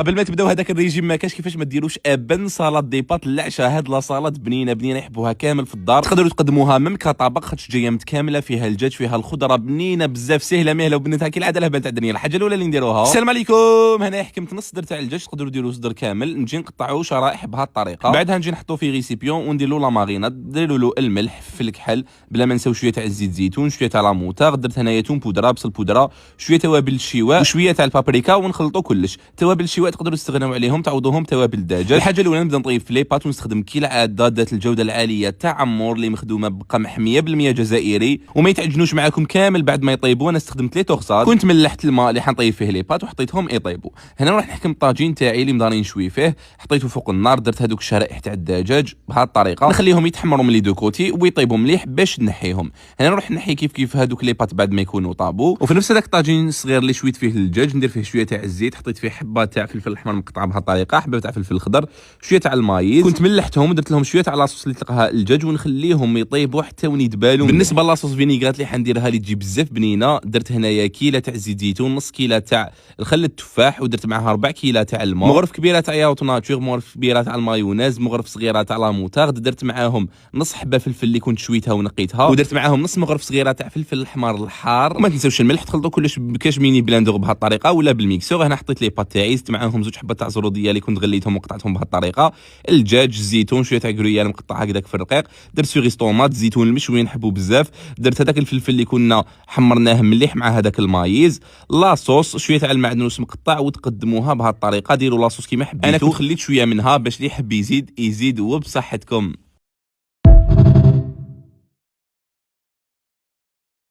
قبل ما تبداو هذاك الريجيم ما كاش كيفاش ما ديروش ابن صالاد دي بات العشاء. هاد لا صالاد بنينه يحبوها كامل في الدار، تقدروا تقدموها ميم كطبق، خاطش جايه متكامله فيها الدجاج فيها الخضره بنينه بزاف سهله مهله وبنتها كي العاده لهبال تاع الدنيا. الحاجه الاولى اللي نديروها، السلام عليكم، هنا حكمت نص صدر تاع الدجاج، تقدروا ديروا صدر كامل، نجي نقطعوه شرائح بهذه الطريقه، بعدها نجي نحطوه في ريسيبيون ونديروا لا ماريناد، نديروا له الملح في الكحل بلا ما نساو شويه تاع الزيت زيتون، شويه تاع لا موتار، درت هنايا توم بودره بصل بودره، شويه توابل الشواء وشويه تاع البابريكا ونخلطوا كلش. توابل الشواء تقدروا تستغنوا عليهم تعوضوهم توابل الدجاج. الحاجه الاولى نبدا نطيب في لي بات ونستخدم كالعاده ذات الجوده العاليه تاع عمور اللي مخدومه بقمح 100% جزائري وما يتعجنوش معاكم كامل بعد ما يطيبوا. انا استخدمت لي تورصات، كنت ملحت الماء اللي حنطيب فيه لي بات وحطيتهم يطيبوا. هنا راح نحكم الطاجين تاعي اللي مدارين نشوي فيه، حطيته فوق النار، درت هذوك الشرائح تاع الدجاج بهذه الطريقه، نخليهم يتحمروا من لي دو كوتي ويطيبوا مليح باش نحيهم. هنا نروح نحي كيف هذوك لي بات بعد ما يكونوا طابوا. وفي نفس هذاك الطاجين الصغير اللي شويت فيه الدجاج ندير فيه شويه تاع الزيت، حطيت فيه حبه تاع فلفل احمر مقطع بهذه الطريقه، حبه تاع فلفل خضر، شويه تاع المايز، كنت ملحتهم ودرت لهم شويه تاع لاصوص اللي تلقاها الدجاج ونخليهم يطيبوا حتى ويدبالوا. بالنسبه لاصوص فينيغرات اللي حنديرها اللي تجي بزاف بنينه، درت هنايا كيله تاع زيت زيتون، نص كيله تاع الخل التفاح، ودرت معها 4 كيله تاع الماء، مغرف كبيره تاع ياوت ناتور، مغرف كبيره تاع المايونيز، مغرف صغيره تاع لا موتارد، درت معاهم نص حبه فلفل اللي كنت شويتها ونقيتها، ودرت معاهم نص مغرف صغيره تاع فلفل الاحمر الحار. وما تنساوش الملح، تخلطوا كلش بكاش ميني بلاندور بهذه الطريقه ولا بالميكسور. هنا حطيت لي بات تاعي، زدت معاهم زوج حبات تاع زروديه اللي كنت غليتهم وقطعتهم بهذه الطريقه، الدجاج، الزيتون، شويه تاع غريال مقطع هكذاك في الرقيق، درت سوريس طوماط، زيتون المشوي نحبو بزاف، درت هذاك الفلفل اللي كنا حمرناه مليح مع هذاك المايز، لاصوص، شويه تاع المعدنوس مقطع، وتقدموها بهذه الطريقه. ديروا لاصوص كيما حبيتو، انا كنت خليت شويه منها باش اللي يحب يزيد وبصحتكم.